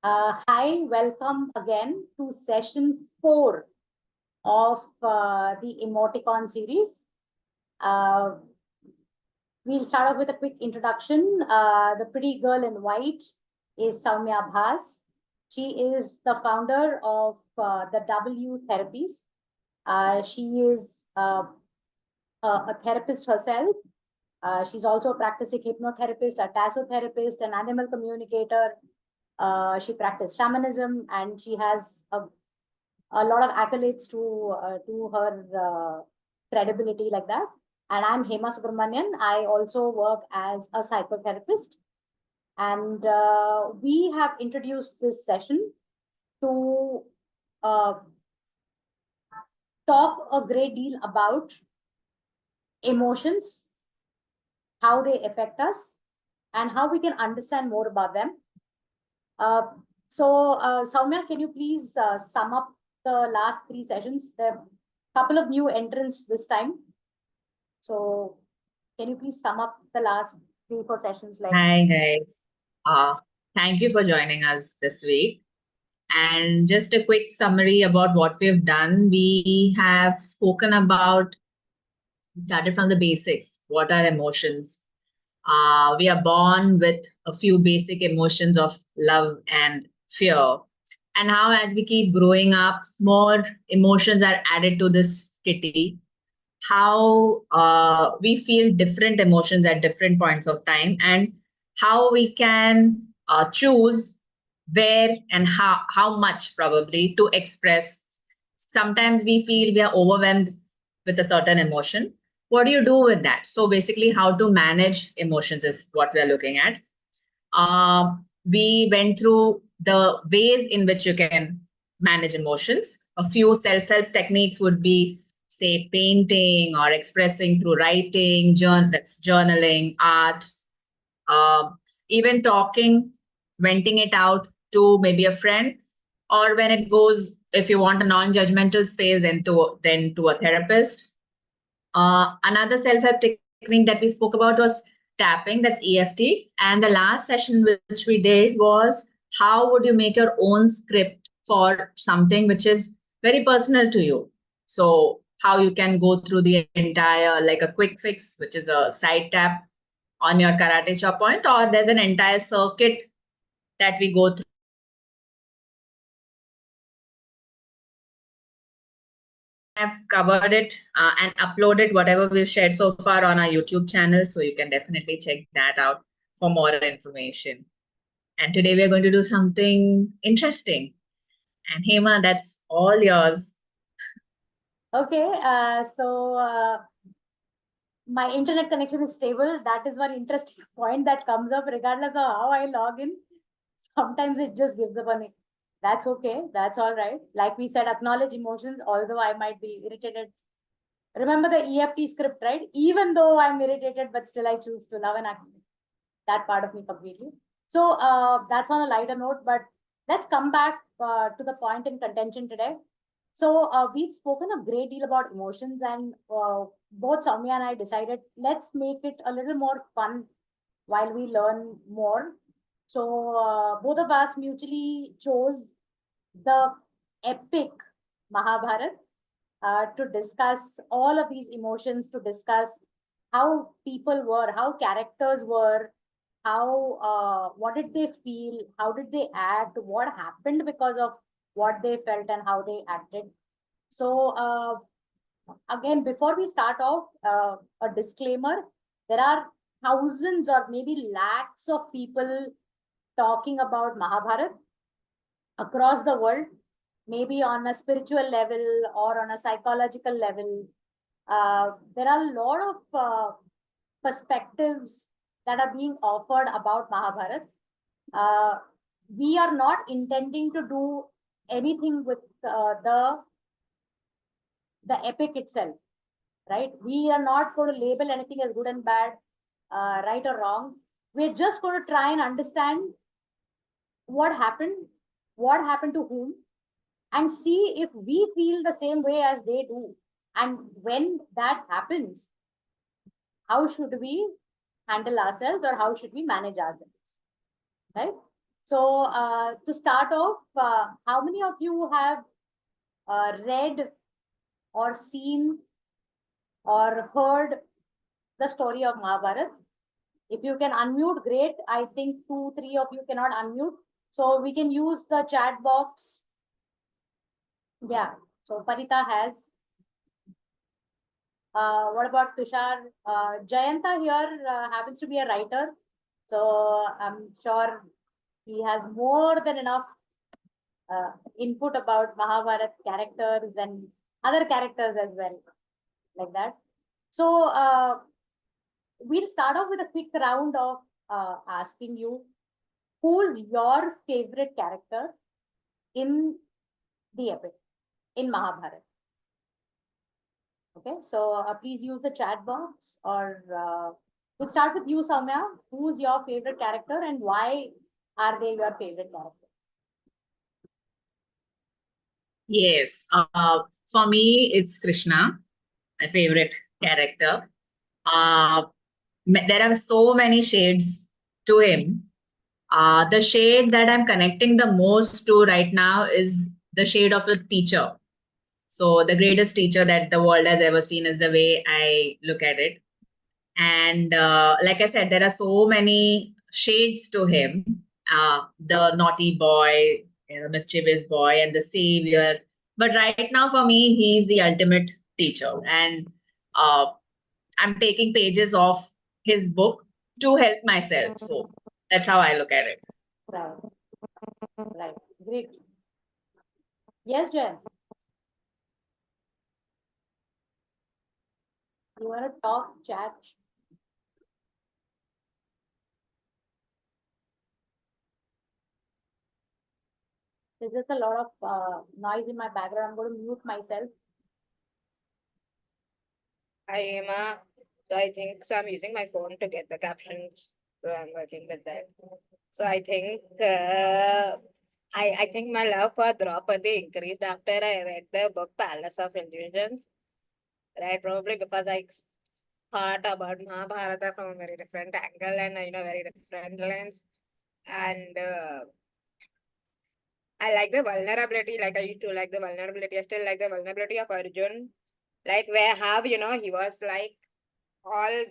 Hi, welcome again to session 4 of the Emoti-kaun series. Uh, we'll start off with a quick introduction. The pretty girl in white is Sowmiya Bhas. She is the founder of the W Therapies. She is a therapist herself. She's also a practicing hypnotherapist, a tassotherapist, an animal communicator. She practiced shamanism, and she has a lot of accolades to her credibility like that. And I'm Hema Subramanian. I also work as a psychotherapist. And we have introduced this session to uh, talk a great deal about emotions, how they affect us, and how we can understand more about them. Soumya, can you please sum up the last 3 sessions? There are a couple of new entrants this time. So can you please sum up the last 3-4 sessions? Hi guys. Thank you for joining us this week. And just a quick summary about what we've done. We have spoken about, started from the basics. What are emotions? We are born with a few basic emotions of love and fear. And how, as we keep growing up, more emotions are added to this kitty. How we feel different emotions at different points of time, and how we can choose where and how much probably to express. Sometimes we feel we are overwhelmed with a certain emotion. What do you do with that? So basically, how to manage emotions is what we are looking at. We went through the ways in which you can manage emotions. A few self-help techniques would be, say, painting or expressing through writing, that's journaling, art, uh, even talking, venting it out to maybe a friend, or when it goes, if you want a non-judgmental space, then to a therapist. Another self-help technique that we spoke about was tapping, that's EFT. And the last session which we did was, how would you make your own script for something which is very personal to you? So how you can go through the entire, like a quick fix, which is a side tap on your karate chop point, or there's an entire circuit that we go through. Have covered it and uploaded whatever we've shared so far on our YouTube channel, so you can definitely check that out for more information. And today we're going to do something interesting. And Hema, that's all yours. Okay, my internet connection is stable. That is one interesting point that comes up regardless of how I log in. Sometimes it just gives up on me. That's okay. That's all right. Like we said, acknowledge emotions, although I might be irritated. Remember the EFT script, right? Even though I'm irritated, but still I choose to love and accept that part of me completely. So that's on a lighter note, but let's come back to the point in contention today. So we've spoken a great deal about emotions, and both Soumya and I decided let's make it a little more fun while we learn more. So both of us mutually chose the epic Mahabharat to discuss all of these emotions, to discuss how people were, how characters were, how what did they feel, how did they act, what happened because of what they felt and how they acted. So again, before we start off, a disclaimer: there are thousands or maybe lakhs of people talking about Mahabharat across the world, maybe on a spiritual level or on a psychological level. There are a lot of perspectives that are being offered about Mahabharat. Uh, we are not intending to do anything with the epic itself, right? We are not going to label anything as good and bad, right or wrong. We're just going to try and understand what happened to whom, and see if we feel the same way as they do. And when that happens, how should we handle ourselves or how should we manage ourselves, right? So to start off, how many of you have read or seen or heard the story of Mahabharat? If you can unmute, great. I think 2, 3 of you cannot unmute. So we can use the chat box. Yeah. So Parita has. What about Tushar? Jayanta here happens to be a writer. So I'm sure he has more than enough input about Mahabharat characters and other characters as well. Like that. So we'll start off with a quick round of asking you, who's your favorite character in the epic, in Mahabharat? Okay, so please use the chat box, or we'll start with you, Sowmiya. Who's your favorite character and why are they your favorite character? Yes. For me, it's Krishna, my favorite character. There are so many shades to him. The shade that I'm connecting the most to right now is the shade of a teacher. So the greatest teacher that the world has ever seen is the way I look at it. And like I said, there are so many shades to him. The naughty boy, the mischievous boy, and the savior. But right now, for me, he's the ultimate teacher. And I'm taking pages of his book to help myself. So that's how I look at it. Right. Right. Great. Yes, Jen. You want to talk, chat? There's just a lot of noise in my background. I'm going to mute myself. Hi, Hema. So I think so. I'm using my phone to get the captions. So I'm working with that. So I think I think my love for Draupadi increased after I read the book Palace of Illusions. Right, probably because I thought about Mahabharata from a very different angle and very different lens. And I like the vulnerability. Like I used to like the vulnerability. I still like the vulnerability of Arjun. Like he was like all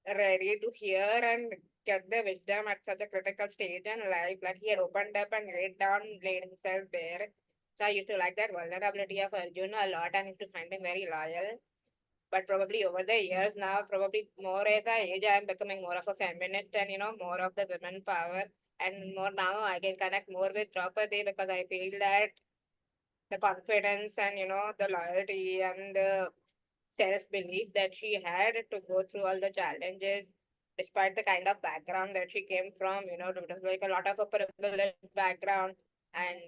ready to hear and get the wisdom at such a critical stage in life. Like he had opened up and laid himself bare. So I used to like that vulnerability of Arjuna a lot and used to find him very loyal. But probably over the years now, probably more as I age, I am becoming more of a feminist and more of the women power. And more now I can connect more with Draupadi because I feel that the confidence and the loyalty and the self-belief that she had to go through all the challenges despite the kind of background that she came from, it was like a lot of a privileged background and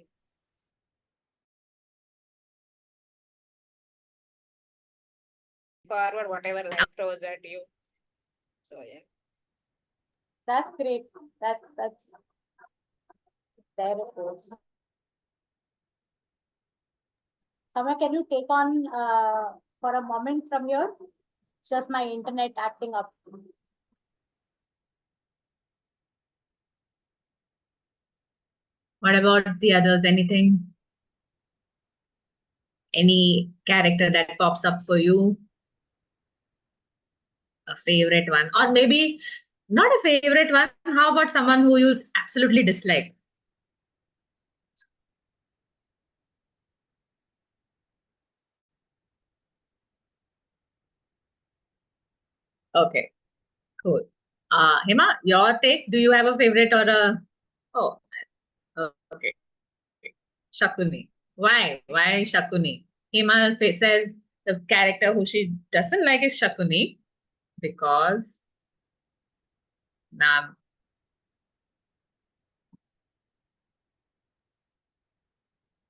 forward whatever life throws at you. So yeah. That's great. That's there it goes. Samya, can you take on for a moment from here? It's just my internet acting up. What about the others? Anything? Any character that pops up for you? A favorite one? Or maybe not a favorite one. How about someone who you absolutely dislike? Okay, cool. Hema, your take? Do you have a favorite or a... Oh, okay. Shakuni. Why? Why Shakuni? Hema says the character who she doesn't like is Shakuni because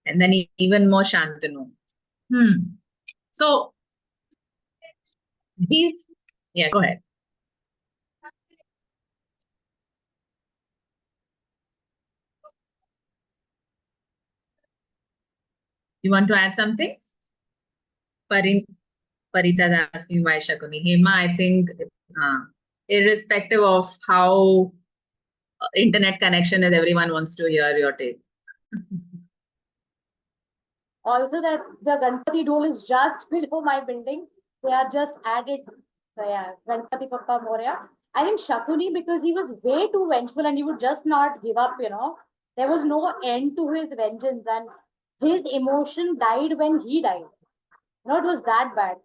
and then even more Shantanu. So these, yeah, go ahead. You want to add something? Parita is asking why Shakuni. Hema, I think irrespective of how internet connection is everyone wants to hear your take. Also, that the Ganpati Dole is just below my building. They are just added. So yeah, Ganpati Papa Moria. I think Shakuni, because he was way too vengeful and he would just not give up, you know. There was no end to his vengeance, and his emotion died when he died. You know, it was that bad.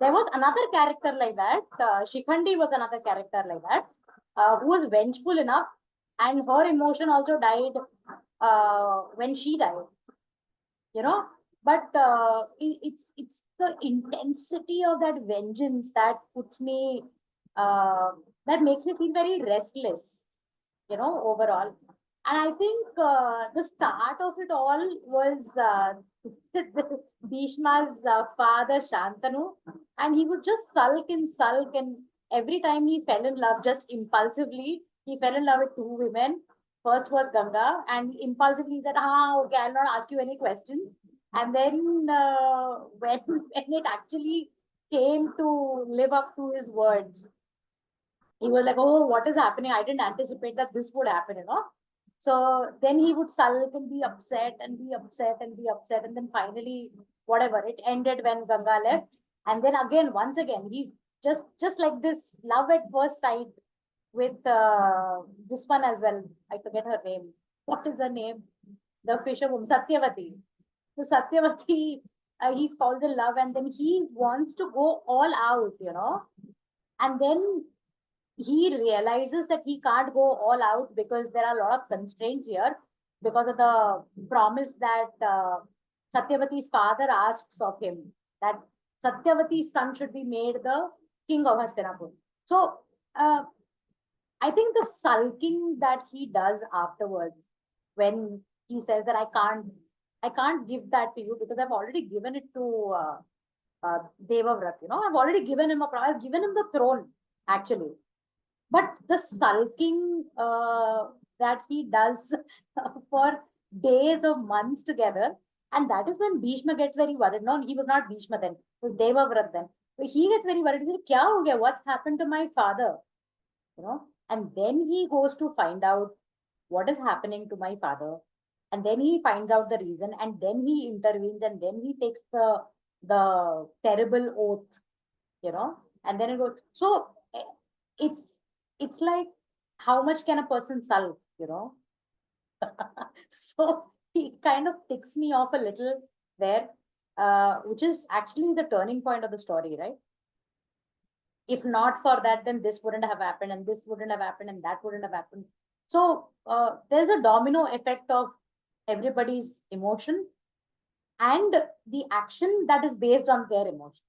There was another character like that. Shikhandi was another character like that, who was vengeful enough, and her emotion also died when she died. You know, but it's the intensity of that vengeance that puts me, that makes me feel very restless. You know, overall. And I think the start of it all was Bhishma's father Shantanu, and he would just sulk and sulk, and every time he fell in love, just impulsively, he fell in love with two women. First was Ganga, and impulsively he said, "Ah, okay, I'll not ask you any questions." And then when it actually came to live up to his words, he was like, "Oh, what is happening? I didn't anticipate that this would happen, you know." So then he would sulk and be upset and be upset and be upset. And then finally, whatever, it ended when Ganga left. And then again, once again, he just like this love at first sight with this one as well. I forget her name. What is her name? The fisherwoman, Satyavati. So Satyavati, he falls in love and then he wants to go all out, you know. And then he realizes that he can't go all out because there are a lot of constraints here because of the promise that Satyavati's father asks of him, that Satyavati's son should be made the king of Hastinapur. So I think the sulking that he does afterwards, when he says that I can't give that to you because I've already given it to Devavrat, you know, I've already given him I've given him the throne actually. But the sulking that he does for days or months together, and that is when Bhishma gets very worried. No, he was not Bhishma then, it was Devavrat then. So he gets very worried. He said, "Kya ho gaya? What's happened to my father?" You know, and then he goes to find out what is happening to my father, and then he finds out the reason, and then he intervenes, and then he takes the terrible oath, you know, and then it goes. So it's it's like, how much can a person sulk, you know? So he kind of ticks me off a little there, which is actually the turning point of the story, right? If not for that, then this wouldn't have happened, and this wouldn't have happened, and that wouldn't have happened. So there's a domino effect of everybody's emotion and the action that is based on their emotion.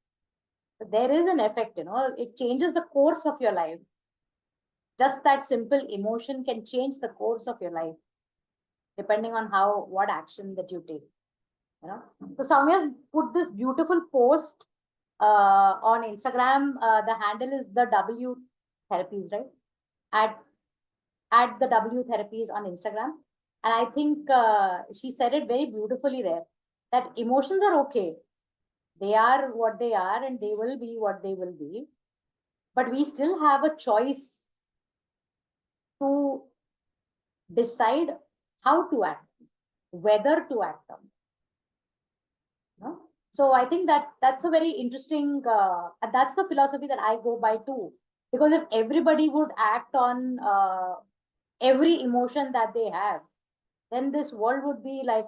So there is an effect, you know, it changes the course of your life. Just that simple emotion can change the course of your life, depending on what action that you take. You know, so Sowmiya put this beautiful post on Instagram. The handle is the W therapies, right? At the W therapies on Instagram, and I think she said it very beautifully there, that emotions are okay. They are what they are, and they will be what they will be. But we still have a choice to decide how to act, whether to act on. No? So I think that's a very interesting, and that's the philosophy that I go by too. Because if everybody would act on every emotion that they have, then this world would be like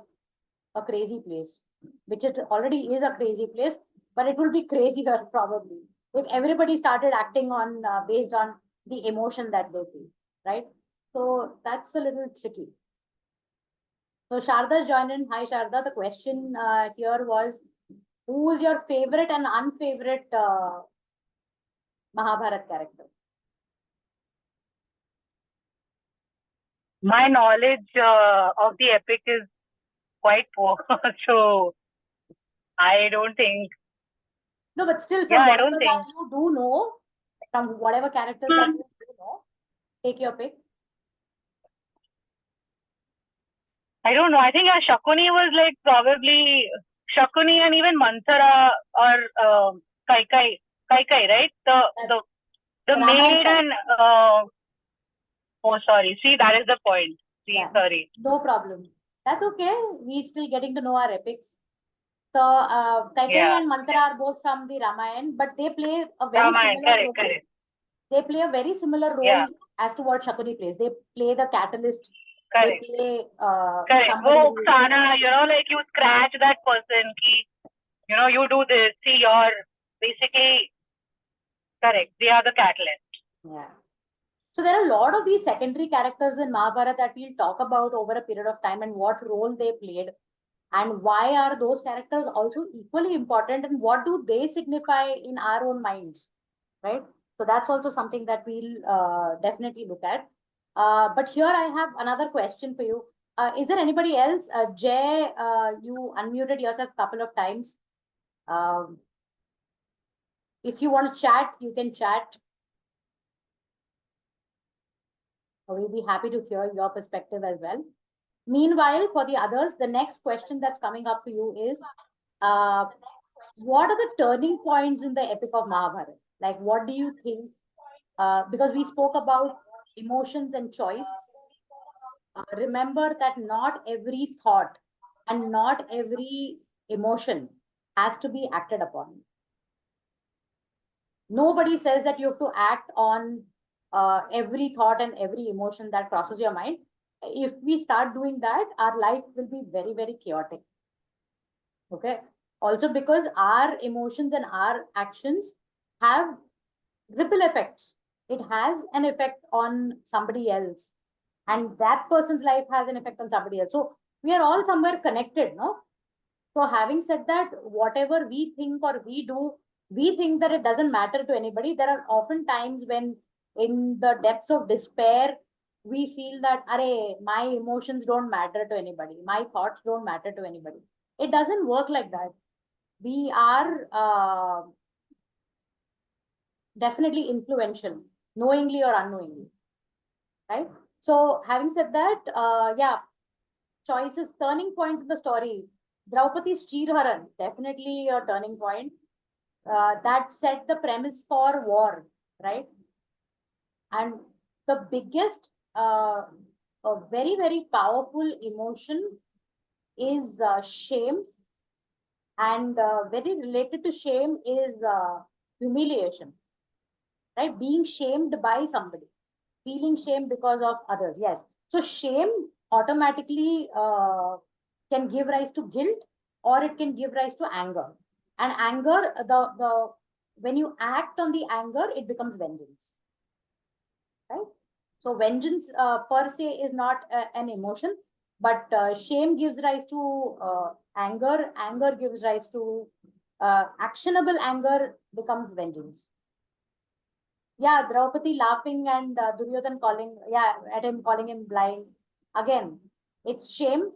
a crazy place, which it already is a crazy place, but it will be crazier probably if everybody started acting on based on the emotion that they feel, right? So that's a little tricky. So Sharda's joined in. Hi Sharda. The question here was, who is your favorite and unfavorite Mahabharat character? My knowledge of the epic is quite poor, so I don't think. No, but still, from Yeah, I whatever don't that think. you do know, from whatever characters that you do know, take your pick. I don't know. I think Shakuni was like probably Shakuni and even Manthara or Kaikai, right? The The maid Ramayana and Oh, sorry. See, that is the point. See, Yeah. sorry. No problem. That's okay. We still getting to know our epics. So, Kaikeyi Yeah. and Manthara are both from the Ramayana, but they play a very Ramayana, similar correct, role. correct. They play a very similar role Yeah. as to what Shakuni plays. They play the catalyst. Correct. They play Correct. somebody Oh, who- Sana, like you scratch that person, you do this. See, you're basically correct. They are the catalyst. Yeah. So there are a lot of these secondary characters in Mahabharata that we'll talk about over a period of time and what role they played and why are those characters also equally important and what do they signify in our own minds, right? So that's also something that we'll definitely look at. But here I have another question for you. Is there anybody else? Jay, you unmuted yourself a couple of times. If you want to chat, you can chat. We'll be happy to hear your perspective as well. Meanwhile, for the others, the next question that's coming up for you is, what are the turning points in the epic of Mahabharata? Like, what do you think? Because we spoke about emotions and choice. Remember that not every thought and not every emotion has to be acted upon. Nobody says that you have to act on every thought and every emotion that crosses your mind. If we start doing that, our life will be very, very chaotic. Okay. Also, because our emotions and our actions have ripple effects. It has an effect on somebody else, and that person's life has an effect on somebody else. So we are all somewhere connected, no? So having said that, whatever we think or we do, we think that it doesn't matter to anybody. There are often times when in the depths of despair, we feel that, my emotions don't matter to anybody. My thoughts don't matter to anybody. It doesn't work like that. We are definitely influential, knowingly or unknowingly, right? So having said that, yeah, choices, turning points in the story. Draupadi's Chirharan, definitely a turning point. That set the premise for war, right? And the biggest, a very, very powerful emotion is shame. And very related to shame is humiliation, right? Being shamed by somebody, feeling shame because of others. Yes. So shame automatically can give rise to guilt or it can give rise to anger. And anger, when you act on the anger, it becomes vengeance, right? So vengeance per se is not an emotion, but shame gives rise to anger. Anger gives rise to actionable anger becomes vengeance. Yeah, Draupadi laughing and Duryodhan at him, calling him blind. Again, it's shame.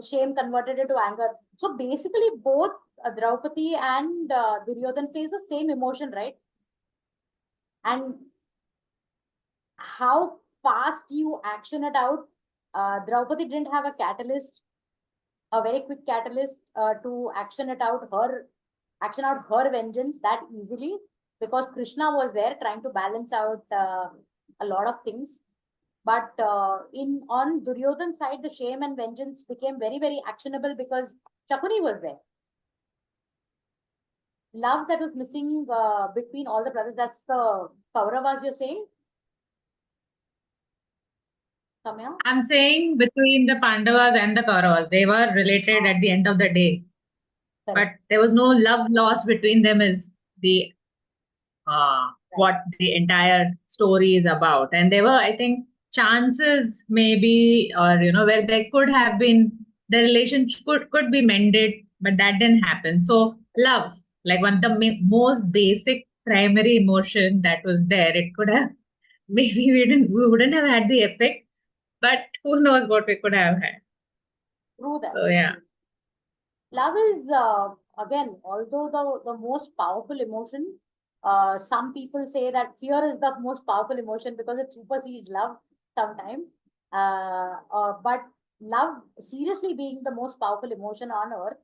Shame converted into anger. So basically, both Draupadi and Duryodhan face the same emotion, right? And how fast you action it out. Draupadi didn't have a catalyst, a very quick catalyst to action out her vengeance that easily, because Krishna was there trying to balance out a lot of things. But on Duryodhan's side, the shame and vengeance became very, very actionable because Shakuni was there. Love that was missing between all the brothers. That's the Kauravas you're saying? Sowmiya? I'm saying between the Pandavas and the Kauravas, they were related at the end of the day. Correct. But there was no love lost between them is the what the entire story is about. And there were, I think, chances maybe, or where there could have been the relationship could be mended, but that didn't happen. So love, like one of the most basic primary emotion that was there, it could have maybe we wouldn't have had the epic, but who knows what we could have had. True that. So yeah. Love is, again, although the most powerful emotion, some people say that fear is the most powerful emotion because it supersedes love sometimes. But love, seriously being the most powerful emotion on earth,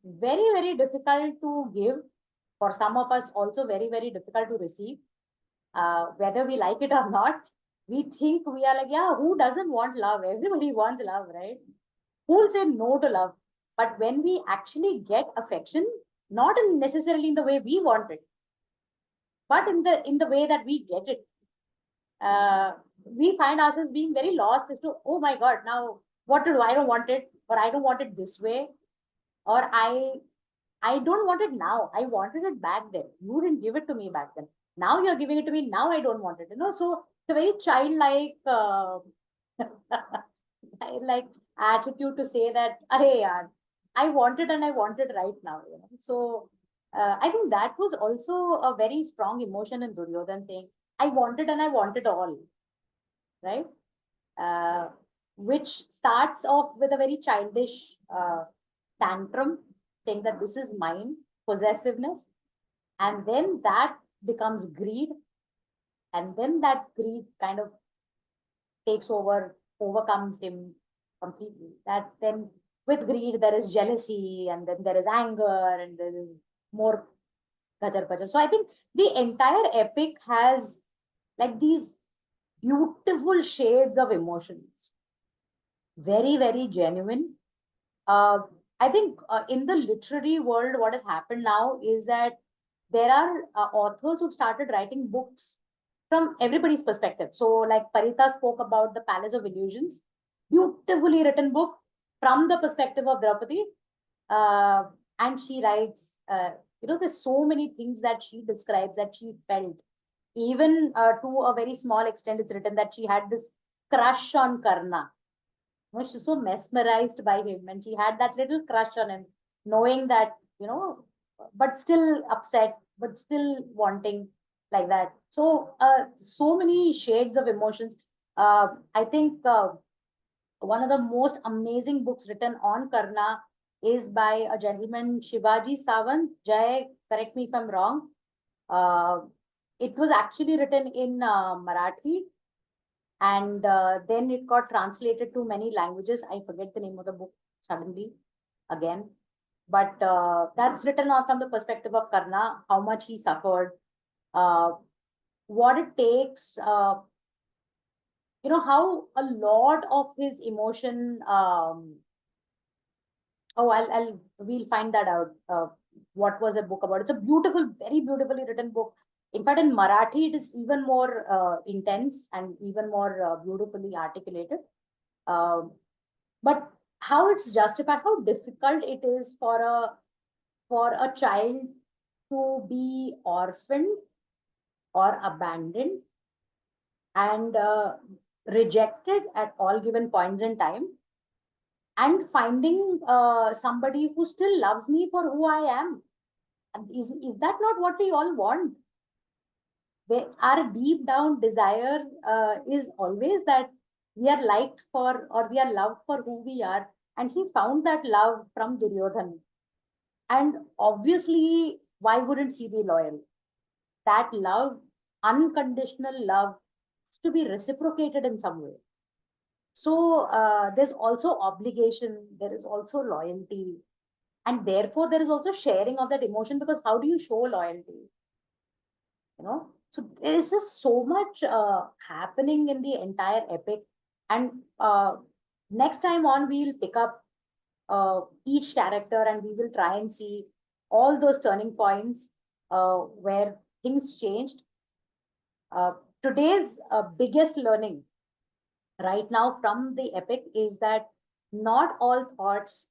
very, very difficult to give. For some of us, also very, very difficult to receive. Whether we like it or not, we think we are like, yeah, who doesn't want love? Everybody wants love, right? Who will say no to love? But when we actually get affection, not in necessarily in the way we want it, but in the way that we get it, we find ourselves being very lost as to, oh my God, now what to do? I don't want it, or I don't want it this way, or I don't want it now. I wanted it back then. You didn't give it to me back then. Now you're giving it to me. Now I don't want it. So it's a very childlike, like attitude to say that, "Arey yaar, I want it and I want it right now." So I think that was also a very strong emotion in Duryodhan, saying, "I want it and I want it all," right? Uh, which starts off with a very childish tantrum, saying that this is mine, possessiveness, and then that becomes greed, and then that greed kind of takes over, overcomes him completely. That then with greed there is jealousy, and then there is anger, and there is more gajar bajar. So I think the entire epic has like these beautiful shades of emotions, very, very genuine. uh, I think in the literary world, what has happened now is that there are authors who've started writing books from everybody's perspective. So, like Parita spoke about the Palace of Illusions, beautifully written book from the perspective of Draupadi. Uh, and she writes, there's so many things that she describes that she felt. Even to a very small extent, it's written that she had this crush on Karna. She was so mesmerized by him, and she had that little crush on him, knowing that, but still upset, but still wanting, like that. So, so many shades of emotions. I think one of the most amazing books written on Karna is by a gentleman, Shivaji Sawant. Jay, correct me if I'm wrong. Uh, it was actually written in Marathi, and then it got translated to many languages. I forget the name of the book suddenly again, but that's written out from the perspective of Karna, how much he suffered, uh, what it takes, how a lot of his emotion. We'll find that out. What was the book about? It's a beautiful, very beautifully written book. In fact, in Marathi, it is even more intense and even more beautifully articulated. Um, but how it's justified, how difficult it is for a child to be orphaned or abandoned and rejected at all given points in time, and finding somebody who still loves me for who I am. And is that not what we all want? Our deep down desire is always that we are liked for, or we are loved for who we are. And he found that love from Duryodhan. And obviously, why wouldn't he be loyal? That love, unconditional love, is to be reciprocated in some way. So there's also obligation, there is also loyalty, and therefore there is also sharing of that emotion, because how do you show loyalty? So there's just so much happening in the entire epic. And next time on, we'll pick up each character, and we will try and see all those turning points where things changed. uh, Today's biggest learning right now from the epic is that not all thoughts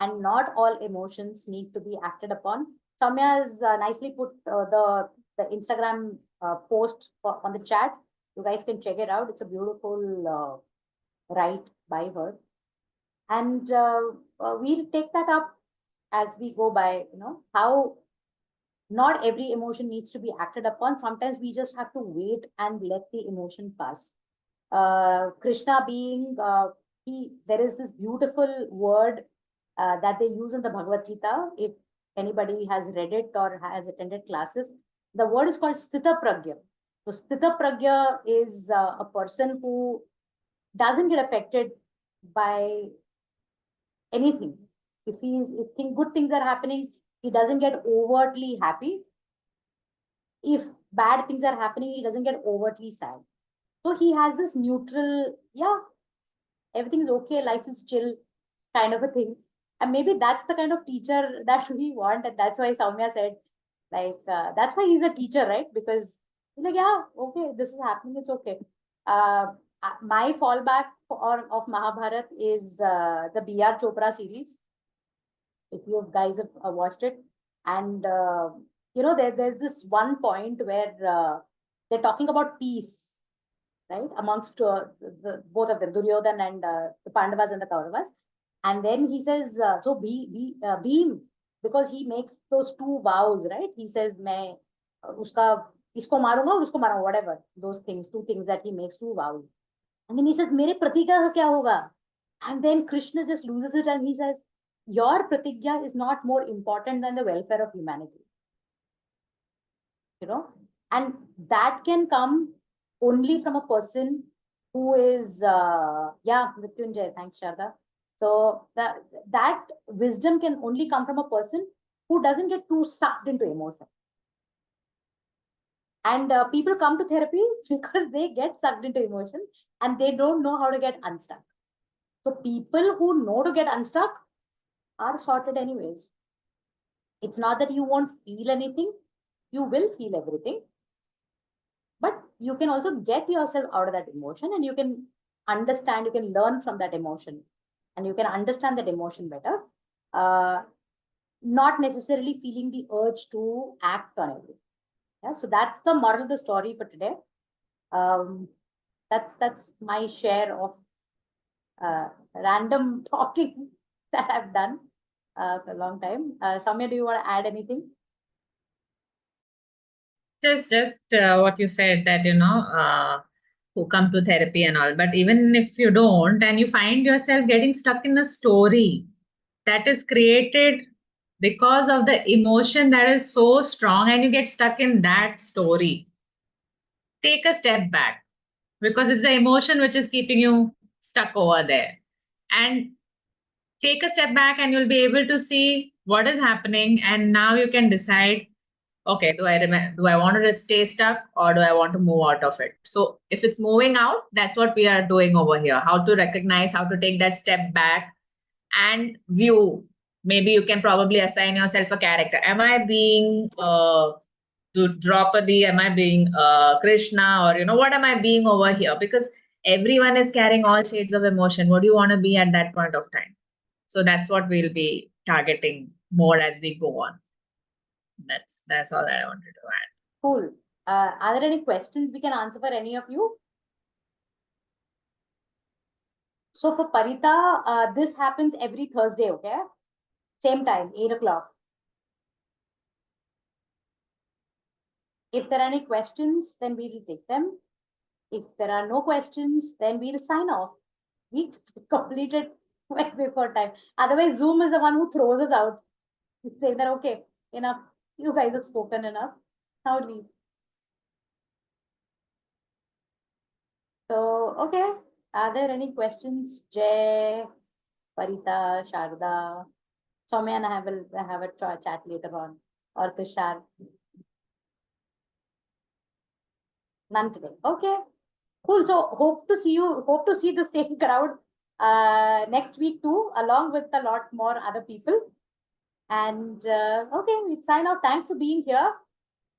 and not all emotions need to be acted upon. Soumya has nicely put the Instagram post on the chat. You guys can check it out. It's a beautiful write by her, and we'll take that up as we go by. How not every emotion needs to be acted upon. Sometimes we just have to wait and let the emotion pass. Krishna being, there is this beautiful word that they use in the Bhagavad Gita. If anybody has read it or has attended classes, the word is called Sthita Pragya. So Sthita Pragya is a person who doesn't get affected by anything. If good things are happening, he doesn't get overtly happy. If bad things are happening, he doesn't get overtly sad. So he has this neutral, yeah, everything's okay, life is chill kind of a thing. And maybe that's the kind of teacher that we want. And that's why Sowmiya said, like, that's why he's a teacher, right? Because he's like, yeah, okay, this is happening, it's okay. My fallback of Mahabharat is the B.R. Chopra series. If you guys have watched it. And, there's this one point where they're talking about peace, right? Amongst both of them, Duryodhan and the Pandavas and the Kauravas. And then he says, Bhim, because he makes those two vows, right? He says, मैं उसका इसको मारूंगा और उसको मारूंगा, whatever, those things, two things that he makes, two vows. And then he says, मेरे प्रतिज्ञा का क्या होगा? And then Krishna just loses it and he says, your pratigya is not more important than the welfare of humanity. And that can come only from a person who is, Mrityunjay, thanks, Sharda. So that wisdom can only come from a person who doesn't get too sucked into emotion. And people come to therapy because they get sucked into emotion and they don't know how to get unstuck. So people who know to get unstuck are sorted anyways. It's not that you won't feel anything. You will feel everything. But you can also get yourself out of that emotion and you can understand, you can learn from that emotion and you can understand that emotion better. Not necessarily feeling the urge to act on it. Yeah, so that's the moral of the story for today. That's my share of random talking that I've done for a long time. Sowmiya, do you want to add anything? Just what you said, that who come to therapy and all, but even if you don't and you find yourself getting stuck in a story that is created because of the emotion that is so strong and you get stuck in that story, take a step back, because it's the emotion which is keeping you stuck over there. And take a step back and you'll be able to see what is happening, and now you can decide, okay, do I want to stay stuck or do I want to move out of it? So if it's moving out, that's what we are doing over here. How to recognize, how to take that step back and view. Maybe you can probably assign yourself a character. Am I being Draupadi? Am I being Krishna? Or, what am I being over here? Because everyone is carrying all shades of emotion. What do you want to be at that point of time? So that's what we'll be targeting more as we go on. That's all that I wanted to add. Cool. Are there any questions we can answer for any of you? So for Parita, this happens every Thursday, okay? Same time, 8 o'clock. If there are any questions, then we will take them. If there are no questions, then we'll sign off. We completed way before time. Otherwise, Zoom is the one who throws us out. It's saying that, okay, enough. You guys have spoken enough. Now leave. So, okay. Are there any questions? Jay, Parita, Sharda, Sowmiya and I will have a chat later on. Or Tushar. None today. Okay. Cool. So hope to see the same crowd next week too, along with a lot more other people. And okay, we sign off. Thanks for being here.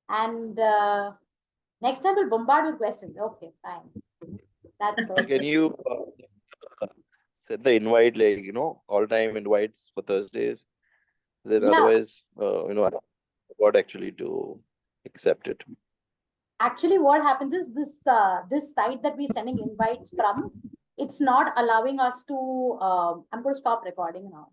And next time we'll bombard with questions. Okay, fine. That's okay. Can you set the invite, like, all time invites for Thursdays? Then otherwise, I forgot actually to accept it. Actually, what happens is this site that we're sending invites from, it's not allowing us to, I'm going to stop recording now.